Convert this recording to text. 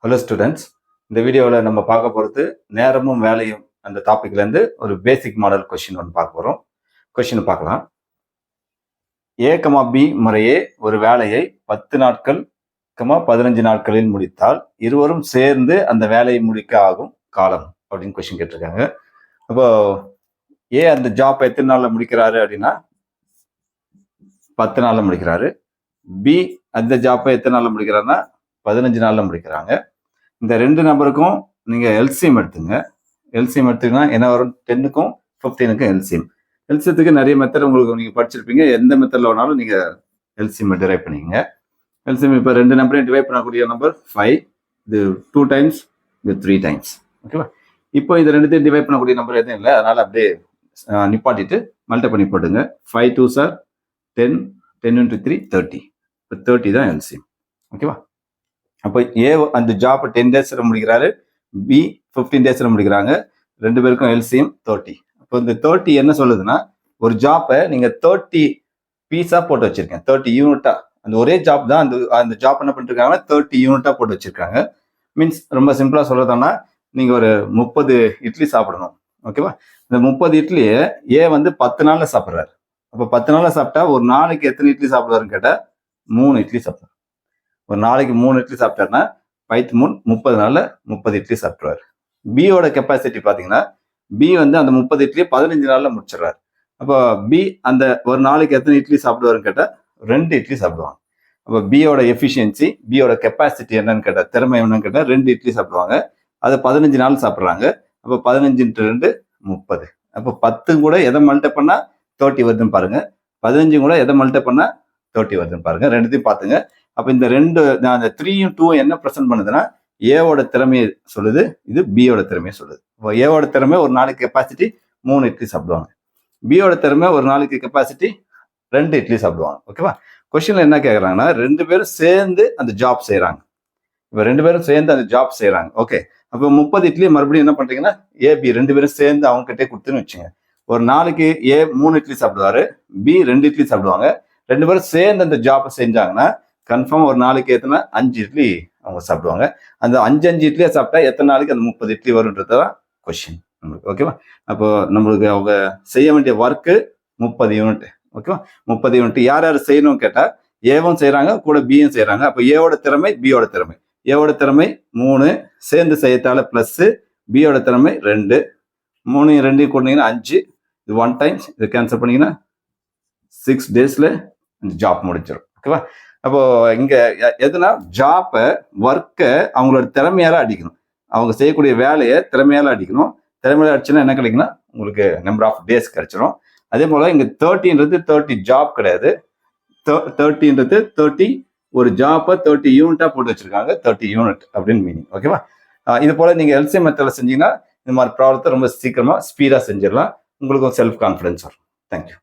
Hello students, இந்த வீடியோவில் நம்ம பார்க்க போகிறது நேரமும் வேலையும் அந்த டாபிக்லேருந்து ஒரு பேசிக் மாடல் கொஷின் ஒன்று பார்க்க போகிறோம். கொஷின் பார்க்கலாம். ஏ கமா பி முறையே ஒரு வேலையை 10 நாட்கள் 15 நாட்களில் முடித்தால் இருவரும் சேர்ந்து அந்த வேலையை முடிக்க ஆகும் காலம் அப்படின்னு கொஷின் கேட்டிருக்காங்க. அப்போ ஏ அந்த ஜாப் எத்தனை நாளில் முடிக்கிறாரு அப்படின்னா 10 நாளில் முடிக்கிறாரு. பி அந்த ஜாப்பை எத்தனை நாளில் முடிக்கிறாருன்னா 15 நாளில் முடிக்கிறாங்க. இந்த ரெண்டு நம்பருக்கும் நீங்கள் எல்சிஎம் எடுத்துங்க. எல்சிஎம் எடுத்தீங்கன்னா என்ன வரும்? 10க்கும் 15க்கும் எல்சிஎம். எல்சியத்துக்கு நிறைய மெத்தட் உங்களுக்கு நீங்கள் படிச்சிருப்பீங்க. எந்த மெத்தடில் வேணாலும் நீங்கள் எல்சிஎம் டிரைவ் பண்ணிக்கங்க. எல்சிஎம் இப்போ ரெண்டு நம்பரையும் டிவைட் பண்ணக்கூடிய நம்பர் 5, இது 2 டைம்ஸ், இது 3 டைம்ஸ். ஓகேவா? இப்போ இந்த ரெண்டுத்தையும் டிவைட் பண்ணக்கூடிய நம்பர் எதுவும் இல்லை, அதனால் அப்படியே நிப்பாட்டிட்டு மல்டிப்ளை பண்ணி போட்டுங்க. 5 2s are 10, 10 into 3 30. இப்போ 30 தான் எல்சிஎம். ஓகேவா? அப்போ ஏ அந்த ஜாப் 10 டேஸ்ல முடிக்கிறாரு, பி 15 டேஸ்ல முடிக்கிறாங்க. ரெண்டு பேருக்கும் எல்சிஎம் 30. அப்போ இந்த 30 என்ன சொல்லுதுன்னா, ஒரு ஜாப்பை நீங்க 30 பீஸா போட்டு வச்சிருக்கேன், 30 யூனிட்டா. அந்த ஒரே ஜாப் தான், அந்த ஜாப் என்ன பண்ணிட்டு இருக்காங்கன்னா 30 யூனிட்டா போட்டு வச்சிருக்காங்க. மீன்ஸ் ரொம்ப சிம்பிளா சொல்றதுன்னா, நீங்க ஒரு 30 இட்லி சாப்பிடணும். ஓகேவா? இந்த 30 இட்லியை ஏ வந்து 10 நாள்ல சாப்பிட்றாரு. அப்போ 10 நாள்ல சாப்பிட்டா ஒரு நாளைக்கு எத்தனை இட்லி சாப்பிடுவாருன்னு கேட்டா 3 இட்லி சாப்பிடுவார். ஒரு நாளைக்கு 3 இட்லி சாப்பிட்டாருன்னா 30 நாள்ல 30 இட்லி சாப்பிடுவார். பியோட கெப்பாசிட்டி பார்த்தீங்கன்னா, பி வந்து அந்த 30 இட்லியை 15 நாள்ல முடிச்சிடுறாரு. அப்போ பி அந்த ஒரு நாளைக்கு எத்தனை இட்லி சாப்பிடுவாருன்னு கேட்டால் 2 இட்லி சாப்பிடுவாங்க. அப்போ பியோட எஃபிஷியன்சி, பியோட கெப்பாசிட்டி என்னன்னு கேட்டால், திறமை என்னன்னு கேட்டால் 2 இட்லி சாப்பிடுவாங்க. அதை 15 நாள் சாப்பிட்றாங்க. அப்போ 15 × 2 30. அப்போ 10 கூட எதை மல்டிப்ளை பண்ணா 30 வருதுன்னு பாருங்க, 15 கூட எதை மல்டிப்ளை பண்ணா 30 வருதுன்னு பாருங்க. ரெண்டுத்தையும் பார்த்துங்க. அப்போ இந்த ரெண்டு, அந்த 3யும் 2ம் என்ன ப்ரெசென்ட் பண்ணுதுன்னா, ஏவோட திறமையை சொல்லுது, இது பியோட திறமையை சொல்லுது. இப்போ ஏவோட திறமை ஒரு நாளைக்கு கெப்பாசிட்டி 3 இட்லி சாப்பிடுவாங்க. பியோட திறமை ஒரு நாளைக்கு கெப்பாசிட்டி 2 இட்லி சாப்பிடுவாங்க. ஓகேவா? கொஸ்டின்ல என்ன கேட்குறாங்கன்னா, ரெண்டு பேரும் சேர்ந்து அந்த ஜாப் செய்யறாங்க. இப்போ ரெண்டு பேரும் சேர்ந்து அந்த ஜாப் செய்யறாங்க. ஓகே, அப்போ 30 இட்லி மறுபடியும் என்ன பண்றீங்கன்னா, ஏபி ரெண்டு பேரும் சேர்ந்து அவங்க கிட்டே கொடுத்துன்னு வச்சுங்க. ஒரு நாளைக்கு ஏ 3 இட்லி சாப்பிடுவாரு, பி 2 இட்லி சாப்பிடுவாங்க. ரெண்டு பேரும் சேர்ந்து அந்த ஜாப் செஞ்சாங்கன்னா கன்ஃபார்ம் ஒரு நாளைக்கு எத்தனை 5 இட்லி அவங்க சாப்பிடுவாங்க. அந்த 5 இட்லியா சாப்பிட்டா எத்தனை நாளைக்கு அந்த 30 இட்லி வரும்ன்றதான் கொஸ்டின் நம்மளுக்கு. ஓகேவா? அப்போ நம்மளுக்கு அவங்க செய்ய வேண்டிய ஒர்க்கு 30 யூனிட். ஓகேவா? 30 யூனிட் யார் யார் செய்யணும்னு கேட்டா, ஏவும் செய்யறாங்க, கூட பியும் செய்யறாங்க. அப்போ ஏவோட திறமை, பியோட திறமை. ஏவோட திறமை 3 சேர்ந்து செய்யத்தால பிளஸ், பியோட திறமை 2, 3 2 கூட்டினீங்கன்னா 5, இது 1 டைம்ஸ், இதை கேன்சல் பண்ணீங்கன்னா 6 டேஸ்ல ஜாப் முடிச்சிடும். ஓகேவா? அப்போ இங்க எதுனா ஜாப்பை, ஒர்க்கை அவங்களோட திறமையால அடிக்கணும். அவங்க செய்யக்கூடிய வேலையை திறமையால அடிக்கணும். திறமையால அடிச்சுன்னா என்ன கிடைக்குன்னா, உங்களுக்கு நம்பர் ஆஃப் டேஸ் கிடைச்சிடும். அதே போல இங்க 30ன்றது 30 ஜாப் கிடையாது. 30ன்றது 30 ஒரு ஜாப்பை 30 யூனிட்டா போட்டு வச்சிருக்காங்க. 30 யூனிட் அப்படின்னு மீனிங். ஓகேவா? இது போல நீங்க எல்சிஎம் மெத்தட்ல செஞ்சீங்கன்னா இந்த மாதிரி ப்ராப்ளத்தை ரொம்ப சீக்கிரமா ஸ்பீடா செஞ்சிடலாம். உங்களுக்கும் செல்ஃப் கான்ஃபிடன்ஸ் வரும். தேங்க்யூ.